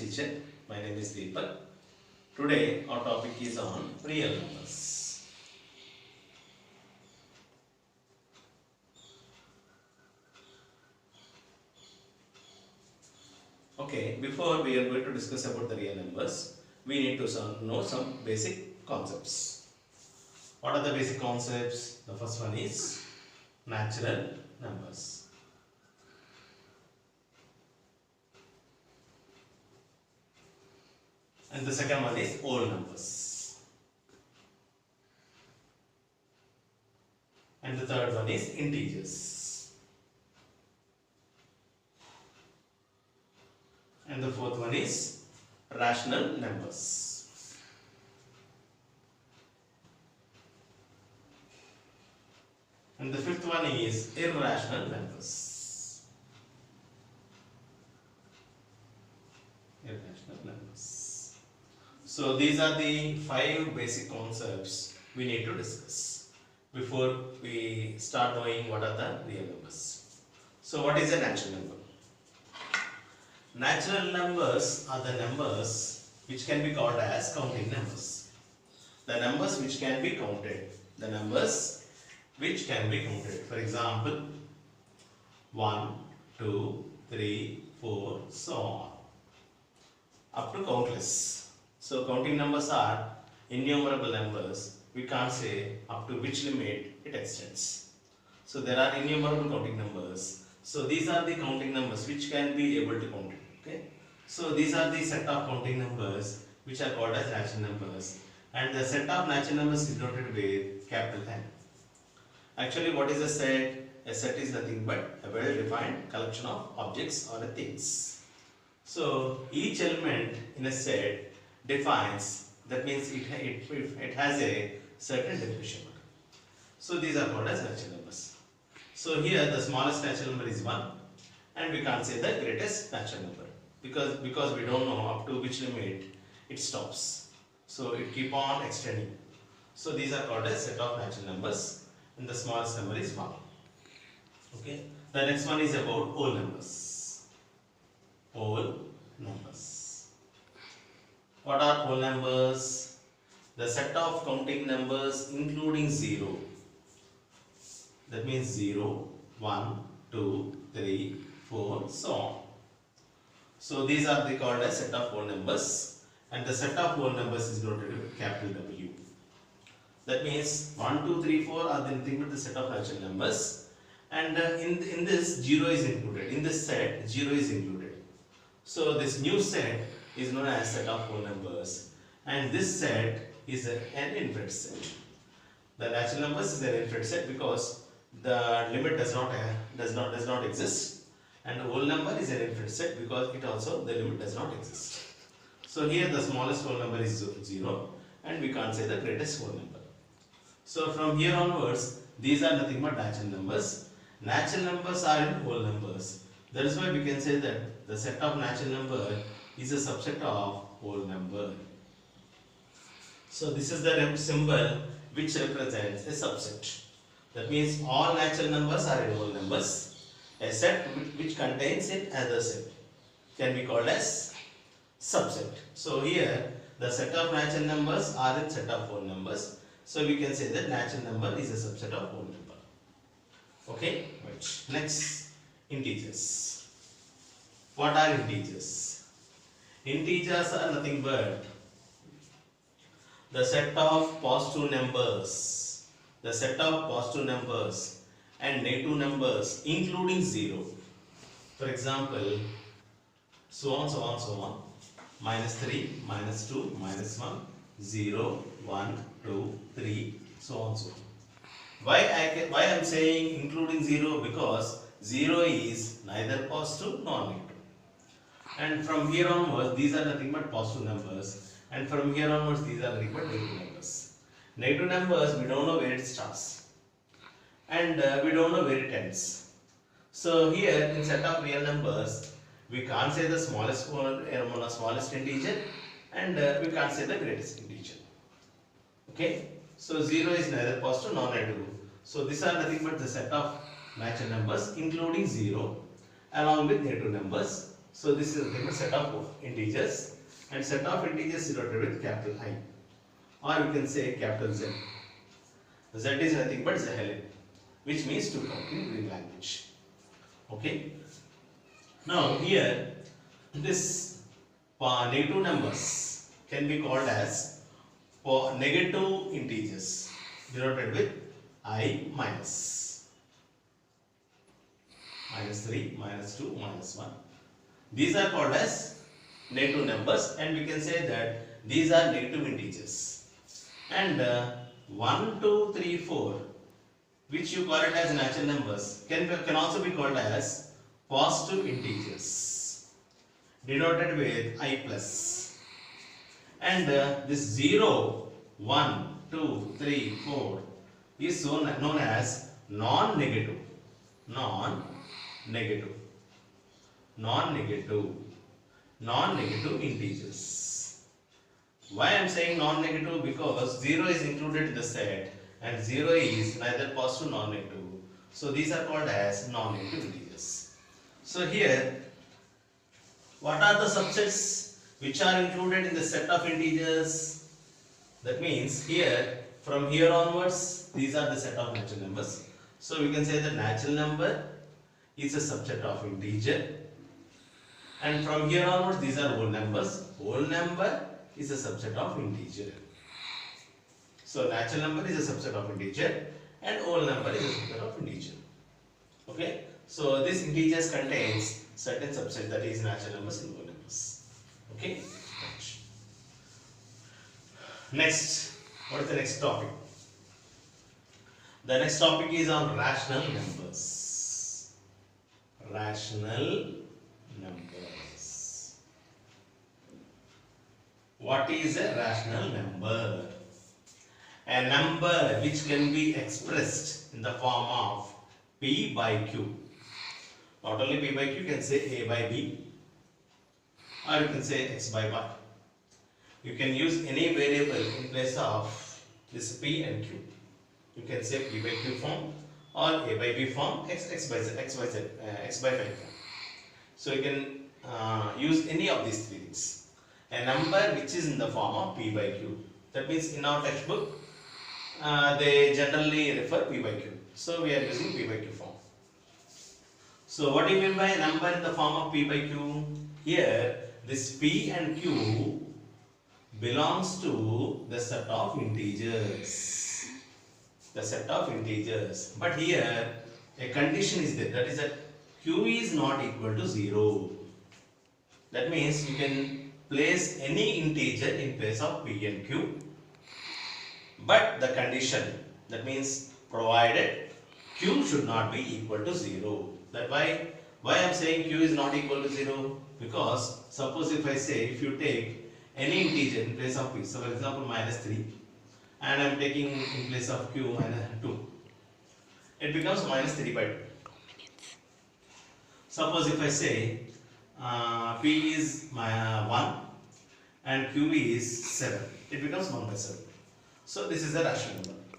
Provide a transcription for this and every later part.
teacher. My name is Deepak. Today our topic is on real numbers. Okay, before we are going to discuss about the real numbers, we need to know some basic concepts. What are the basic concepts? The first one is natural numbers. And the second one is whole numbers. And the third one is integers. And the fourth one is rational numbers. And the fifth one is irrational numbers. Irrational numbers. So these are the 5 basic concepts we need to discuss before we start knowing what are the real numbers. So what is a natural number? Natural numbers are the numbers which can be called as counting numbers. The numbers which can be counted. The numbers which can be counted. For example, 1, 2, 3, 4, so on. Up to countless. So counting numbers are innumerable numbers. We can't say up to which limit it extends. So there are innumerable counting numbers. So these are the counting numbers which can be able to count it. Okay. So these are the set of counting numbers which are called as natural numbers. And the set of natural numbers is denoted with capital N. Actually, what is a set? A set is nothing but a well-defined collection of objects or things. So each element in a set defines, that means it has a certain definition. So these are called as natural numbers. So here the smallest natural number is 1 and we can't say the greatest natural number because we don't know up to which limit it stops. So it keep on extending. So these are called as set of natural numbers and the smallest number is 1. Okay. The next one is about whole numbers. Whole numbers. What are whole numbers? The set of counting numbers including 0. That means 0, 1, 2, 3, 4, so on. So these are called as set of whole numbers and the set of whole numbers is denoted with capital W. That means 1, 2, 3, 4 are nothing but the set of natural numbers and in this 0 is included. In this set 0 is included. So this new set is known as set of whole numbers and this set is an infinite set. The natural numbers is an infinite set because the limit does not exist and the whole number is an infinite set because it also the limit does not exist. So here the smallest whole number is 0 and we can't say the greatest whole number. So from here onwards these are nothing but natural numbers. Natural numbers are in whole numbers. That is why we can say that the set of natural number is a subset of whole number. So this is the symbol which represents a subset. That means all natural numbers are in whole numbers. A set which contains it as a set can be called as subset. So here the set of natural numbers are in set of whole numbers. So we can say that natural number is a subset of whole number. Okay. Next, integers. What are integers? Integers are nothing but the set of positive numbers, and negative numbers including 0. For example, so on, minus 3, minus 2, minus 1, 0, 1, 2, 3, so on. Why I am saying including 0? Because 0 is neither positive nor negative. And from here onwards, these are nothing but positive numbers. And from here onwards, these are nothing but negative numbers. Negative numbers, we don't know where it starts. And we don't know where it ends. So here, in set of real numbers, we can't say the smallest integer. And we can't say the greatest integer. Okay. So 0 is neither positive nor negative. So these are nothing but the set of natural numbers including 0 along with negative numbers So this is a set of integers, and set of integers is denoted with capital I, or you can say capital Z. Z is nothing but Zahelen, which means to count in Greek language. Okay. Now here this negative numbers can be called as negative integers denoted with I minus 3, -2, -1. These are called as negative numbers, and we can say that these are negative integers. And 1, 2, 3, 4, which you call it as natural numbers, can also be called as positive integers denoted with I plus. And this 0, 1, 2, 3, 4 is known as non-negative integers. Why I am saying non-negative? Because 0 is included in the set and 0 is neither positive nor negative. So these are called as non-negative integers. So here, what are the subsets which are included in the set of integers? That means here, from here onwards, these are the set of natural numbers. So we can say that natural number is a subset of integer, and from here onwards these are whole numbers. Whole number is a subset of integer. So natural number is a subset of integer and whole number is a subset of integer. Okay. So this integers contains certain subset, that is natural numbers and whole numbers. Okay. Next, what is the next topic? The next topic is on rational numbers. Rational numbers. What is a rational number? A number which can be expressed in the form of P by Q. Not only P by Q, you can say A by B, or you can say X by Y. You can use any variable in place of this P and Q. You can say P by Q form or A by B form, X by phi form. So you can use any of these three things. A number which is in the form of P by Q. That means in our textbook, they generally refer P by Q. So we are using P by Q form. So what do you mean by a number in the form of P by Q? Here, this P and Q belongs to the set of integers. The set of integers. But here, a condition is there. That is that Q is not equal to 0. That means you can place any integer in place of P and Q. But the condition, that means provided Q should not be equal to 0. That why I am saying Q is not equal to 0? Because suppose if I say, if you take any integer in place of P, so for example -3, and I am taking in place of Q -2, it becomes -3 by 2. Suppose if I say P is 1 and Q is 7, it becomes 1 by 7. So this is a rational number.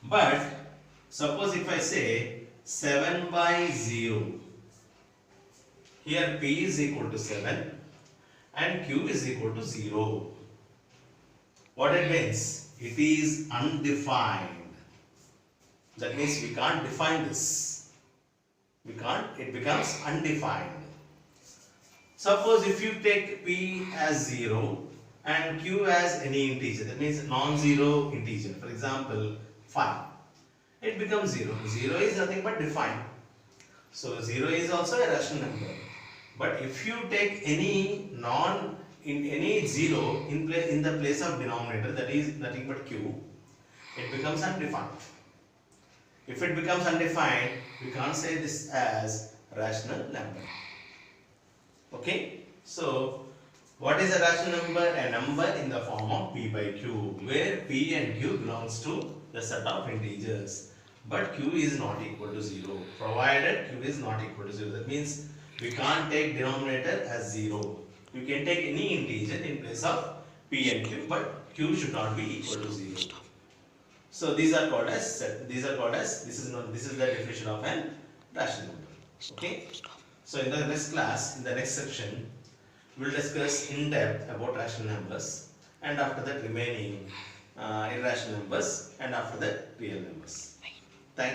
But suppose if I say 7 by 0, here P is equal to 7 and Q is equal to 0. What it means? It is undefined. That means we can't define this. We can't, it becomes undefined. Suppose if you take P as 0 and Q as any integer, that means non-zero integer, for example 5, it becomes 0. 0 is nothing but defined. So 0 is also a rational number. But if you take any any 0 in the place of denominator, that is nothing but Q, it becomes undefined. If it becomes undefined, we can't say this as rational number. Okay? So, what is a rational number? A number in the form of P by Q, where P and Q belongs to the set of integers. But Q is not equal to 0, provided Q is not equal to 0. That means we can't take denominator as 0. You can take any integer in place of P and Q, but Q should not be equal to 0. So these are called as this is the definition of an rational number. Okay. So in the next class, in the next section, we will discuss in depth about rational numbers, and after that remaining irrational numbers, and after that real numbers. Thank you.